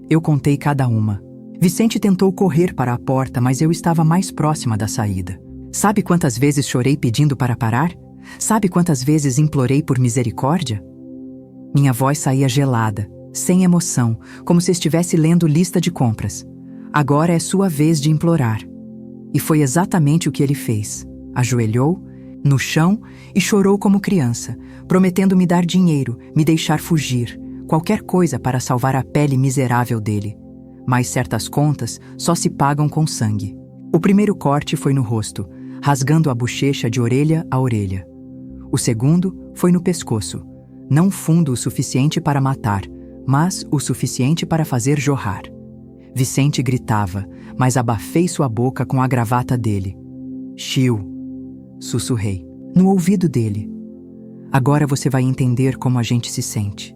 A: Eu contei cada uma. Vicente tentou correr para a porta, mas eu estava mais próxima da saída. "Sabe quantas vezes chorei pedindo para parar? Sabe quantas vezes implorei por misericórdia?" Minha voz saía gelada, sem emoção, como se estivesse lendo lista de compras. "Agora é sua vez de implorar." E foi exatamente o que ele fez. Ajoelhou no chão e chorou como criança, prometendo me dar dinheiro, me deixar fugir, qualquer coisa para salvar a pele miserável dele. Mas certas contas só se pagam com sangue. O primeiro corte foi no rosto, rasgando a bochecha de orelha a orelha. O segundo foi no pescoço, não fundo o suficiente para matar, mas o suficiente para fazer jorrar. Vicente gritava, mas abafei sua boca com a gravata dele. "Chiu", sussurrei, no ouvido dele. "Agora você vai entender como a gente se sente."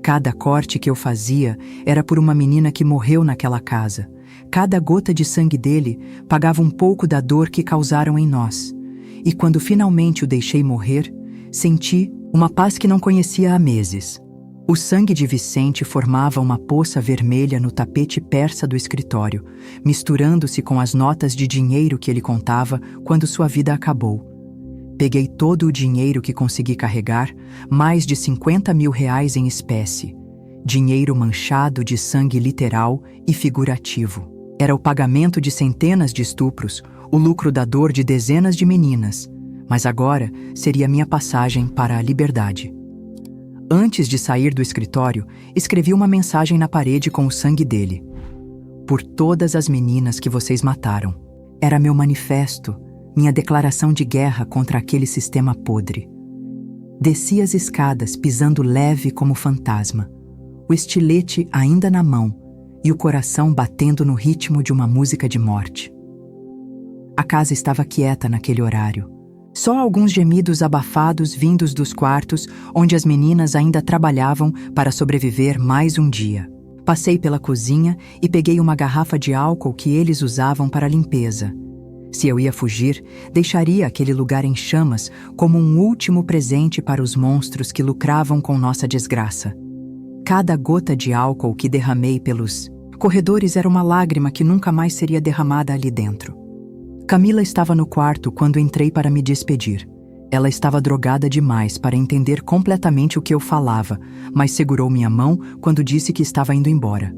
A: Cada corte que eu fazia era por uma menina que morreu naquela casa. Cada gota de sangue dele pagava um pouco da dor que causaram em nós. E quando finalmente o deixei morrer, senti uma paz que não conhecia há meses. O sangue de Vicente formava uma poça vermelha no tapete persa do escritório, misturando-se com as notas de dinheiro que ele contava quando sua vida acabou. Peguei todo o dinheiro que consegui carregar, mais de 50 mil reais em espécie. Dinheiro manchado de sangue literal e figurativo. Era o pagamento de centenas de estupros, o lucro da dor de dezenas de meninas. Mas agora seria minha passagem para a liberdade. Antes de sair do escritório, escrevi uma mensagem na parede com o sangue dele. "Por todas as meninas que vocês mataram." Era meu manifesto, minha declaração de guerra contra aquele sistema podre. Desci as escadas, pisando leve como fantasma, o estilete ainda na mão e o coração batendo no ritmo de uma música de morte. A casa estava quieta naquele horário. Só alguns gemidos abafados vindos dos quartos onde as meninas ainda trabalhavam para sobreviver mais um dia. Passei pela cozinha e peguei uma garrafa de álcool que eles usavam para limpeza. Se eu ia fugir, deixaria aquele lugar em chamas como um último presente para os monstros que lucravam com nossa desgraça. Cada gota de álcool que derramei pelos corredores era uma lágrima que nunca mais seria derramada ali dentro. Camila estava no quarto quando entrei para me despedir. Ela estava drogada demais para entender completamente o que eu falava, mas segurou minha mão quando disse que estava indo embora.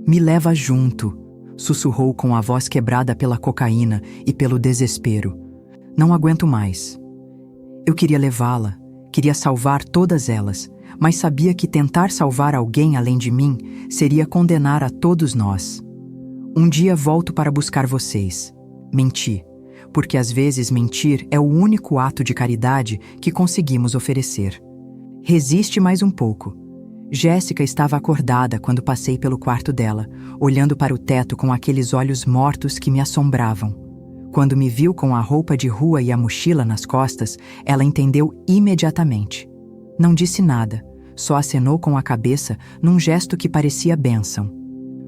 A: "Me leva junto", sussurrou com a voz quebrada pela cocaína e pelo desespero. "Não aguento mais." Eu queria levá-la, queria salvar todas elas, mas sabia que tentar salvar alguém além de mim seria condenar a todos nós. "Um dia volto para buscar vocês." Menti, porque às vezes mentir é o único ato de caridade que conseguimos oferecer. "Resiste mais um pouco." Jéssica estava acordada quando passei pelo quarto dela, olhando para o teto com aqueles olhos mortos que me assombravam. Quando me viu com a roupa de rua e a mochila nas costas, ela entendeu imediatamente. Não disse nada, só acenou com a cabeça num gesto que parecia bênção.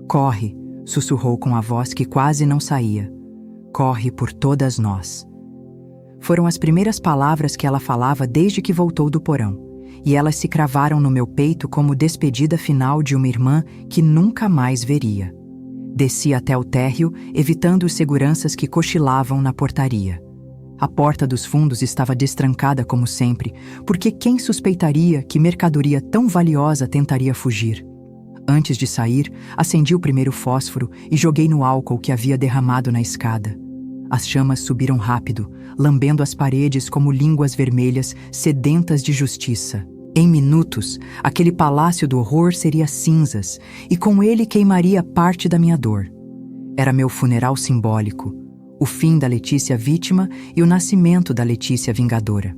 A: "Corre", sussurrou com a voz que quase não saía. "Corre por todas nós." Foram as primeiras palavras que ela falava desde que voltou do porão, e elas se cravaram no meu peito como despedida final de uma irmã que nunca mais veria. Desci até o térreo, evitando os seguranças que cochilavam na portaria. A porta dos fundos estava destrancada como sempre, porque quem suspeitaria que mercadoria tão valiosa tentaria fugir? Antes de sair, acendi o primeiro fósforo e joguei no álcool que havia derramado na escada. As chamas subiram rápido, lambendo as paredes como línguas vermelhas sedentas de justiça. Em minutos, aquele palácio do horror seria cinzas, e com ele queimaria parte da minha dor. Era meu funeral simbólico, o fim da Letícia vítima e o nascimento da Letícia vingadora.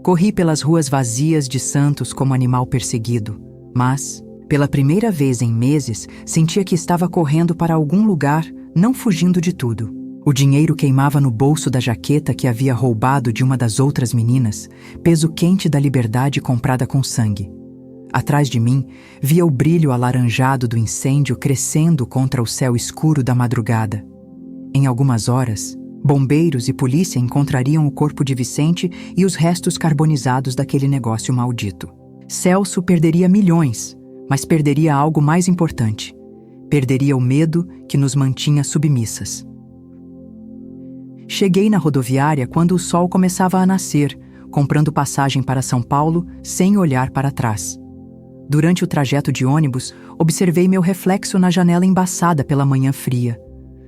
A: Corri pelas ruas vazias de Santos como animal perseguido, mas, pela primeira vez em meses, sentia que estava correndo para algum lugar, não fugindo de tudo. O dinheiro queimava no bolso da jaqueta que havia roubado de uma das outras meninas, peso quente da liberdade comprada com sangue. Atrás de mim, via o brilho alaranjado do incêndio crescendo contra o céu escuro da madrugada. Em algumas horas, bombeiros e polícia encontrariam o corpo de Vicente e os restos carbonizados daquele negócio maldito. Celso perderia milhões, mas perderia algo mais importante. Perderia o medo que nos mantinha submissas. Cheguei na rodoviária quando o sol começava a nascer, comprando passagem para São Paulo sem olhar para trás. Durante o trajeto de ônibus, observei meu reflexo na janela embaçada pela manhã fria.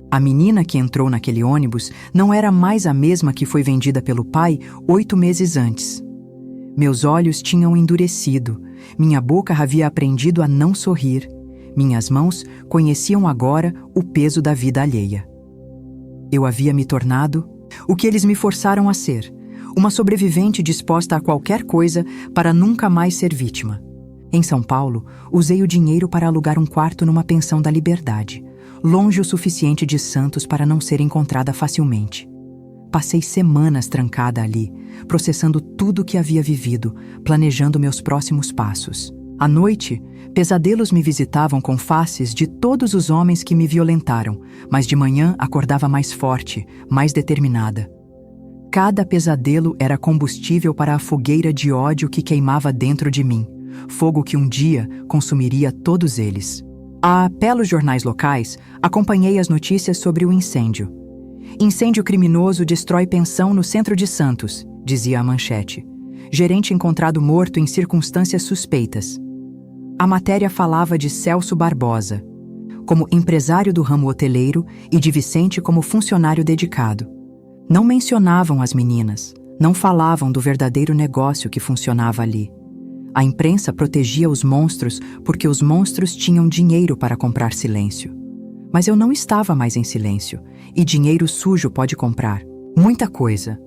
A: A menina que entrou naquele ônibus não era mais a mesma que foi vendida pelo pai 8 meses antes. Meus olhos tinham endurecido, minha boca havia aprendido a não sorrir, minhas mãos conheciam agora o peso da vida alheia. Eu havia me tornado o que eles me forçaram a ser, uma sobrevivente disposta a qualquer coisa para nunca mais ser vítima. Em São Paulo, usei o dinheiro para alugar um quarto numa pensão da Liberdade, longe o suficiente de Santos para não ser encontrada facilmente. Passei semanas trancada ali, processando tudo o que havia vivido, planejando meus próximos passos. À noite, pesadelos me visitavam com faces de todos os homens que me violentaram, mas de manhã acordava mais forte, mais determinada. Cada pesadelo era combustível para a fogueira de ódio que queimava dentro de mim, fogo que um dia consumiria todos eles. Pelos jornais locais, acompanhei as notícias sobre o incêndio. Incêndio criminoso destrói pensão no centro de Santos, dizia a manchete. Gerente encontrado morto em circunstâncias suspeitas. A matéria falava de Celso Barbosa, como empresário do ramo hoteleiro, e de Vicente como funcionário dedicado. Não mencionavam as meninas, não falavam do verdadeiro negócio que funcionava ali. A imprensa protegia os monstros porque os monstros tinham dinheiro para comprar silêncio. Mas eu não estava mais em silêncio, e dinheiro sujo pode comprar muita coisa,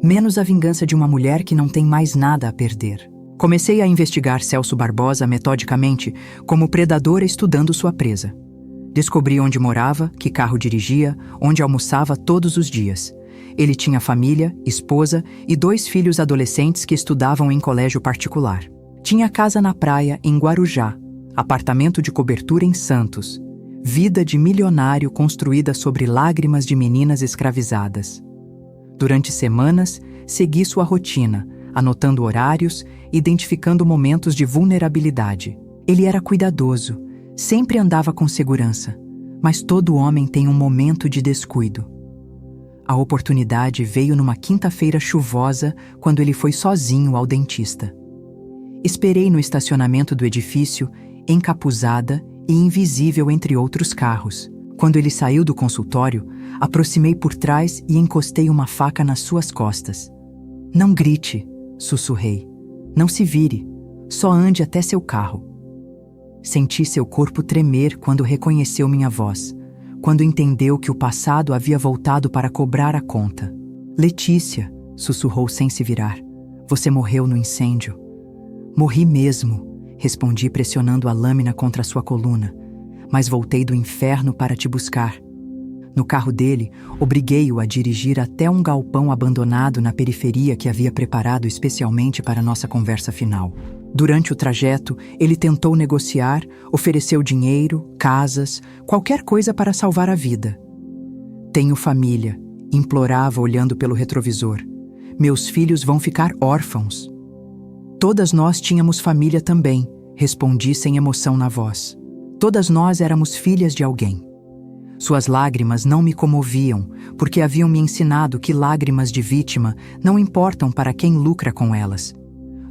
A: menos a vingança de uma mulher que não tem mais nada a perder. Comecei a investigar Celso Barbosa metodicamente, como predadora estudando sua presa. Descobri onde morava, que carro dirigia, onde almoçava todos os dias. Ele tinha família, esposa e 2 filhos adolescentes que estudavam em colégio particular. Tinha casa na praia em Guarujá, apartamento de cobertura em Santos, vida de milionário construída sobre lágrimas de meninas escravizadas. Durante semanas, segui sua rotina, anotando horários, identificando momentos de vulnerabilidade. Ele era cuidadoso, sempre andava com segurança, mas todo homem tem um momento de descuido. A oportunidade veio numa quinta-feira chuvosa, quando ele foi sozinho ao dentista. Esperei no estacionamento do edifício, encapuzada e invisível entre outros carros. Quando ele saiu do consultório, aproximei por trás e encostei uma faca nas suas costas. "Não grite", sussurrei. "Não se vire, só ande até seu carro." Senti seu corpo tremer quando reconheceu minha voz, quando entendeu que o passado havia voltado para cobrar a conta. "Letícia", sussurrou sem se virar, "você morreu no incêndio." "Morri mesmo", respondi pressionando a lâmina contra sua coluna, "mas voltei do inferno para te buscar." No carro dele, obriguei-o a dirigir até um galpão abandonado na periferia que havia preparado especialmente para nossa conversa final. Durante o trajeto, ele tentou negociar, ofereceu dinheiro, casas, qualquer coisa para salvar a vida. "Tenho família", implorava olhando pelo retrovisor. "Meus filhos vão ficar órfãos." "Todas nós tínhamos família também", respondi sem emoção na voz. Todas nós éramos filhas de alguém. Suas lágrimas não me comoviam, porque haviam me ensinado que lágrimas de vítima não importam para quem lucra com elas.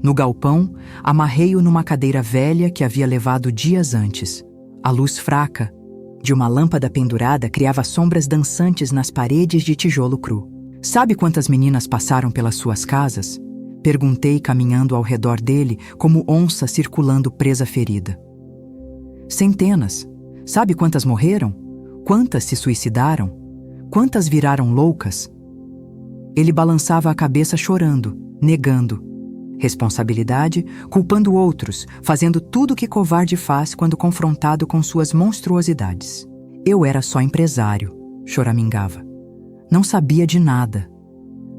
A: No galpão, amarrei-o numa cadeira velha que havia levado dias antes. A luz fraca de uma lâmpada pendurada criava sombras dançantes nas paredes de tijolo cru. Sabe quantas meninas passaram pelas suas casas? Perguntei, caminhando ao redor dele, como onça circulando presa ferida. Centenas. Sabe quantas morreram? Quantas se suicidaram? Quantas viraram loucas? Ele balançava a cabeça chorando, negando. Responsabilidade, culpando outros, fazendo tudo o que covarde faz quando confrontado com suas monstruosidades. Eu era só empresário, choramingava. Não sabia de nada.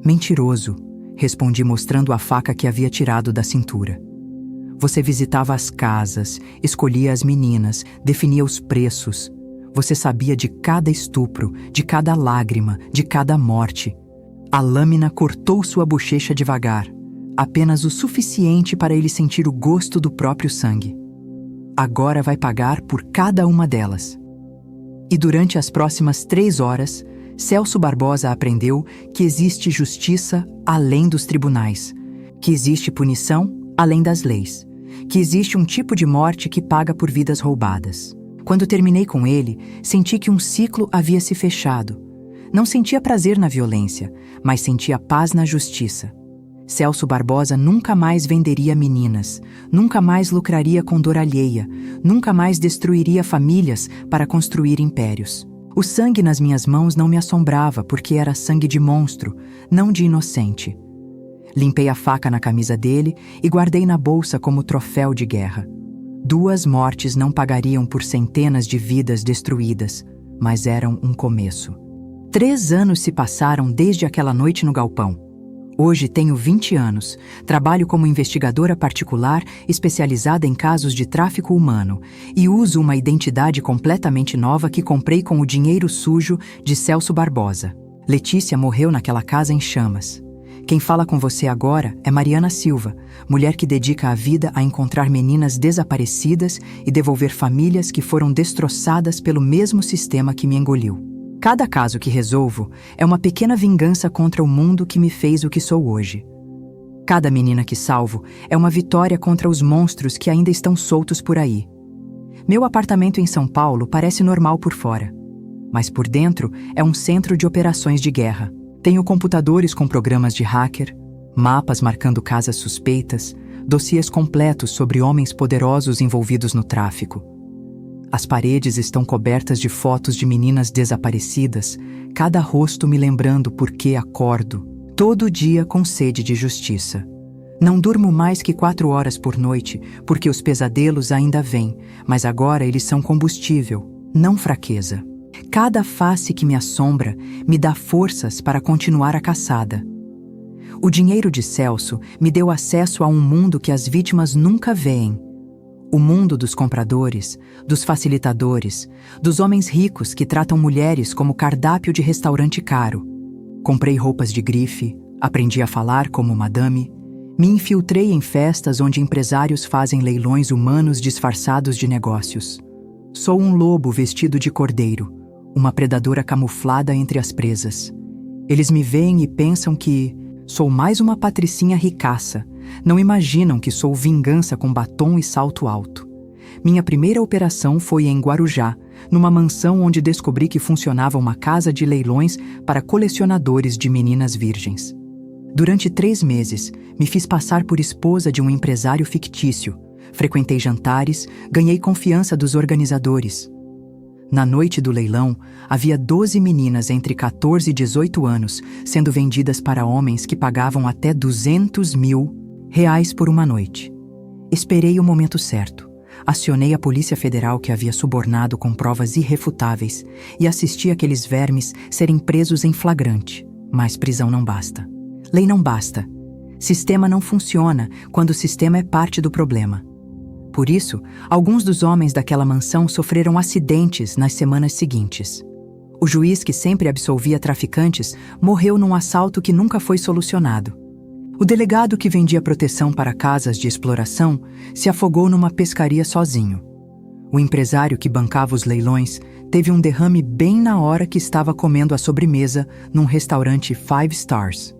A: Mentiroso, respondi mostrando a faca que havia tirado da cintura. Você visitava as casas, escolhia as meninas, definia os preços. Você sabia de cada estupro, de cada lágrima, de cada morte. A lâmina cortou sua bochecha devagar, apenas o suficiente para ele sentir o gosto do próprio sangue. Agora vai pagar por cada uma delas. E durante as próximas 3 horas, Celso Barbosa aprendeu que existe justiça além dos tribunais, que existe punição além das leis, que existe um tipo de morte que paga por vidas roubadas. Quando terminei com ele, senti que um ciclo havia se fechado. Não sentia prazer na violência, mas sentia paz na justiça. Celso Barbosa nunca mais venderia meninas, nunca mais lucraria com dor alheia, nunca mais destruiria famílias para construir impérios. O sangue nas minhas mãos não me assombrava porque era sangue de monstro, não de inocente. Limpei a faca na camisa dele e guardei na bolsa como troféu de guerra. 2 mortes não pagariam por centenas de vidas destruídas, mas eram um começo. 3 anos se passaram desde aquela noite no galpão. Hoje tenho 20 anos, trabalho como investigadora particular especializada em casos de tráfico humano e uso uma identidade completamente nova que comprei com o dinheiro sujo de Celso Barbosa. Letícia morreu naquela casa em chamas. Quem fala com você agora é Mariana Silva, mulher que dedica a vida a encontrar meninas desaparecidas e devolver famílias que foram destroçadas pelo mesmo sistema que me engoliu. Cada caso que resolvo é uma pequena vingança contra o mundo que me fez o que sou hoje. Cada menina que salvo é uma vitória contra os monstros que ainda estão soltos por aí. Meu apartamento em São Paulo parece normal por fora, mas por dentro é um centro de operações de guerra. Tenho computadores com programas de hacker, mapas marcando casas suspeitas, dossiês completos sobre homens poderosos envolvidos no tráfico. As paredes estão cobertas de fotos de meninas desaparecidas, cada rosto me lembrando por que acordo, todo dia com sede de justiça. Não durmo mais que 4 horas por noite, porque os pesadelos ainda vêm, mas agora eles são combustível, não fraqueza. Cada face que me assombra me dá forças para continuar a caçada. O dinheiro de Celso me deu acesso a um mundo que as vítimas nunca veem. O mundo dos compradores, dos facilitadores, dos homens ricos que tratam mulheres como cardápio de restaurante caro. Comprei roupas de grife, aprendi a falar como madame, me infiltrei em festas onde empresários fazem leilões humanos disfarçados de negócios. Sou um lobo vestido de cordeiro, uma predadora camuflada entre as presas. Eles me veem e pensam que sou mais uma patricinha ricaça. Não imaginam que sou vingança com batom e salto alto. Minha primeira operação foi em Guarujá, numa mansão onde descobri que funcionava uma casa de leilões para colecionadores de meninas virgens. Durante 3 meses, me fiz passar por esposa de um empresário fictício. Frequentei jantares, ganhei confiança dos organizadores. Na noite do leilão, havia 12 meninas entre 14 e 18 anos sendo vendidas para homens que pagavam até R$200 mil por uma noite. Esperei o momento certo. Acionei a Polícia Federal que havia subornado com provas irrefutáveis e assisti aqueles vermes serem presos em flagrante. Mas prisão não basta. Lei não basta. Sistema não funciona quando o sistema é parte do problema. Por isso, alguns dos homens daquela mansão sofreram acidentes nas semanas seguintes. O juiz que sempre absolvia traficantes morreu num assalto que nunca foi solucionado. O delegado que vendia proteção para casas de exploração se afogou numa pescaria sozinho. O empresário que bancava os leilões teve um derrame bem na hora que estava comendo a sobremesa num restaurante 5 stars.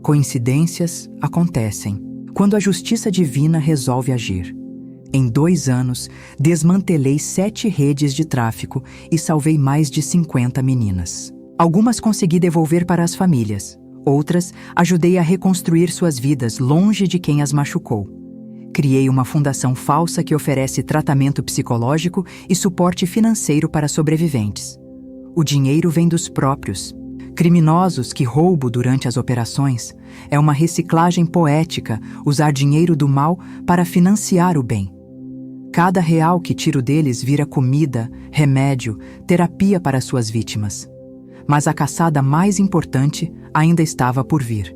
A: Coincidências acontecem quando a justiça divina resolve agir. Em 2 anos, desmantelei 7 redes de tráfico e salvei mais de 50 meninas. Algumas consegui devolver para as famílias, outras ajudei a reconstruir suas vidas longe de quem as machucou. Criei uma fundação falsa que oferece tratamento psicológico e suporte financeiro para sobreviventes. O dinheiro vem dos próprios. Criminosos que roubo durante as operações. É uma reciclagem poética usar dinheiro do mal para financiar o bem. Cada real que tiro deles vira comida, remédio, terapia para suas vítimas. Mas a caçada mais importante ainda estava por vir.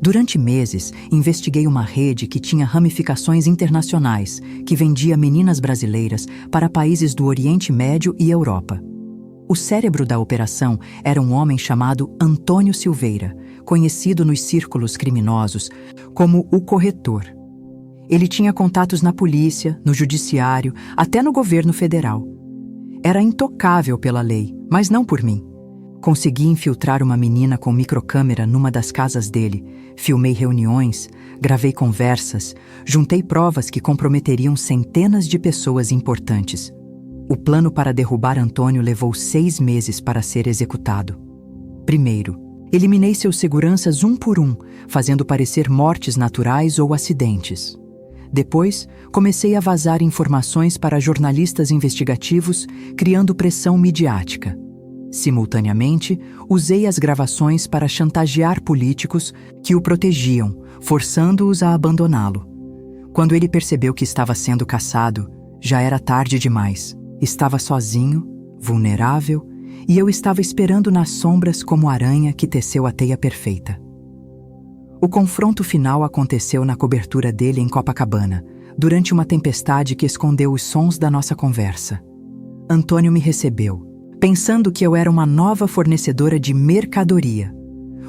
A: Durante meses, investiguei uma rede que tinha ramificações internacionais, que vendia meninas brasileiras para países do Oriente Médio e Europa. O cérebro da operação era um homem chamado Antônio Silveira, conhecido nos círculos criminosos como o Corretor. Ele tinha contatos na polícia, no judiciário, até no governo federal. Era intocável pela lei, mas não por mim. Consegui infiltrar uma menina com microcâmera numa das casas dele, filmei reuniões, gravei conversas, juntei provas que comprometeriam centenas de pessoas importantes. O plano para derrubar Antônio levou 6 meses para ser executado. Primeiro, eliminei seus seguranças um por um, fazendo parecer mortes naturais ou acidentes. Depois, comecei a vazar informações para jornalistas investigativos, criando pressão midiática. Simultaneamente, usei as gravações para chantagear políticos que o protegiam, forçando-os a abandoná-lo. Quando ele percebeu que estava sendo caçado, já era tarde demais. Estava sozinho, vulnerável, e eu estava esperando nas sombras como a aranha que teceu a teia perfeita. O confronto final aconteceu na cobertura dele em Copacabana, durante uma tempestade que escondeu os sons da nossa conversa. Antônio me recebeu, pensando que eu era uma nova fornecedora de mercadoria,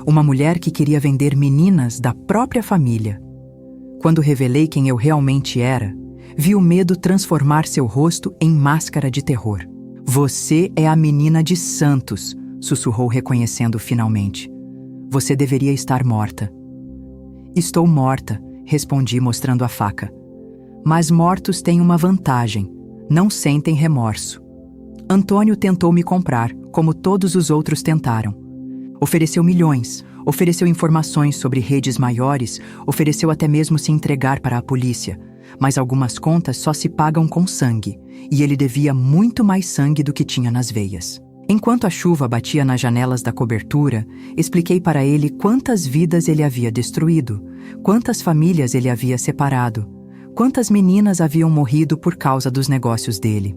A: uma mulher que queria vender meninas da própria família. Quando revelei quem eu realmente era, vi o medo transformar seu rosto em máscara de terror. "Você é a menina de Santos", sussurrou reconhecendo finalmente. "Você deveria estar morta." "Estou morta", respondi mostrando a faca. "Mas mortos têm uma vantagem: não sentem remorso." Antônio tentou me comprar, como todos os outros tentaram. Ofereceu milhões, ofereceu informações sobre redes maiores, ofereceu até mesmo se entregar para a polícia. Mas algumas contas só se pagam com sangue, e ele devia muito mais sangue do que tinha nas veias. Enquanto a chuva batia nas janelas da cobertura, expliquei para ele quantas vidas ele havia destruído, quantas famílias ele havia separado, quantas meninas haviam morrido por causa dos negócios dele.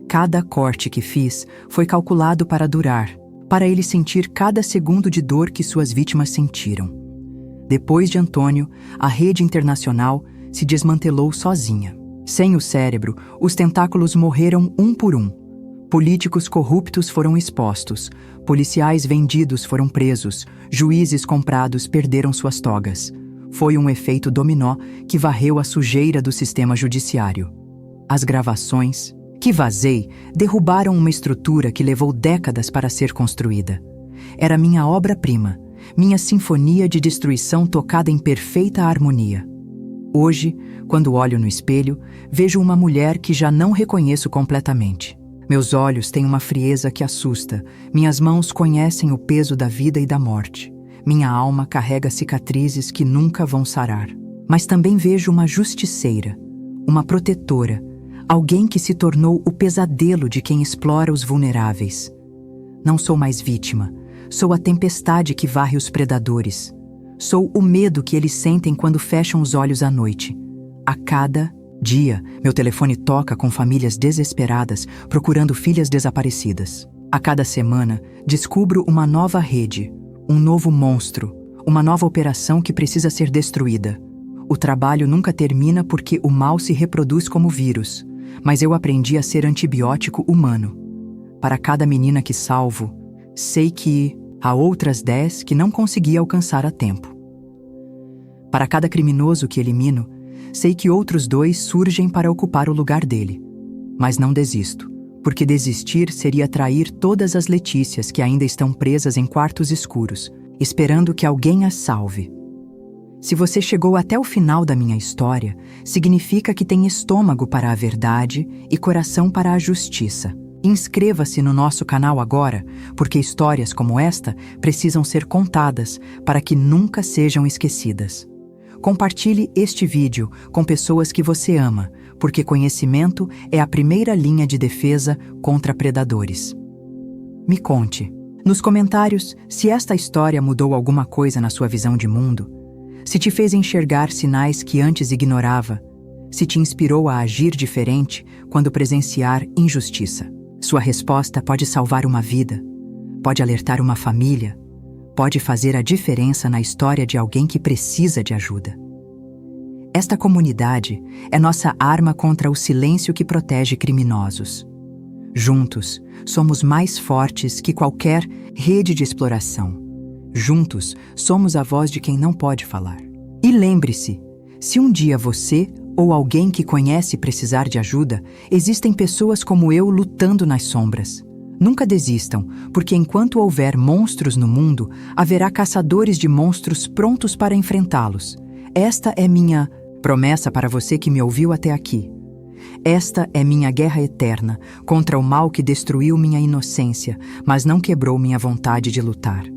A: Cada corte que fiz foi calculado para durar, para ele sentir cada segundo de dor que suas vítimas sentiram. Depois de Antônio, a rede internacional se desmantelou sozinha. Sem o cérebro, os tentáculos morreram um por um. Políticos corruptos foram expostos, policiais vendidos foram presos, juízes comprados perderam suas togas. Foi um efeito dominó que varreu a sujeira do sistema judiciário. As gravações que vazei derrubaram uma estrutura que levou décadas para ser construída. Era minha obra-prima, minha sinfonia de destruição tocada em perfeita harmonia. Hoje, quando olho no espelho, vejo uma mulher que já não reconheço completamente. Meus olhos têm uma frieza que assusta, minhas mãos conhecem o peso da vida e da morte. Minha alma carrega cicatrizes que nunca vão sarar. Mas também vejo uma justiceira, uma protetora, alguém que se tornou o pesadelo de quem explora os vulneráveis. Não sou mais vítima, sou a tempestade que varre os predadores. Sou o medo que eles sentem quando fecham os olhos à noite. A cada dia, meu telefone toca com famílias desesperadas procurando filhas desaparecidas. A cada semana, descubro uma nova rede, um novo monstro, uma nova operação que precisa ser destruída. O trabalho nunca termina porque o mal se reproduz como vírus, mas eu aprendi a ser antibiótico humano. Para cada menina que salvo, sei que há outras 10 que não consegui alcançar a tempo. Para cada criminoso que elimino, sei que outros 2 surgem para ocupar o lugar dele. Mas não desisto, porque desistir seria trair todas as Letícias que ainda estão presas em quartos escuros, esperando que alguém as salve. Se você chegou até o final da minha história, significa que tem estômago para a verdade e coração para a justiça. Inscreva-se no nosso canal agora, porque histórias como esta precisam ser contadas para que nunca sejam esquecidas. Compartilhe este vídeo com pessoas que você ama, porque conhecimento é a primeira linha de defesa contra predadores. Me conte, nos comentários, se esta história mudou alguma coisa na sua visão de mundo, se te fez enxergar sinais que antes ignorava, se te inspirou a agir diferente quando presenciar injustiça. Sua resposta pode salvar uma vida, pode alertar uma família, pode fazer a diferença na história de alguém que precisa de ajuda. Esta comunidade é nossa arma contra o silêncio que protege criminosos. Juntos, somos mais fortes que qualquer rede de exploração. Juntos, somos a voz de quem não pode falar. E lembre-se, se um dia você ou alguém que conhece precisar de ajuda, existem pessoas como eu lutando nas sombras. Nunca desistam, porque enquanto houver monstros no mundo, haverá caçadores de monstros prontos para enfrentá-los. Esta é minha promessa para você que me ouviu até aqui. Esta é minha guerra eterna contra o mal que destruiu minha inocência, mas não quebrou minha vontade de lutar.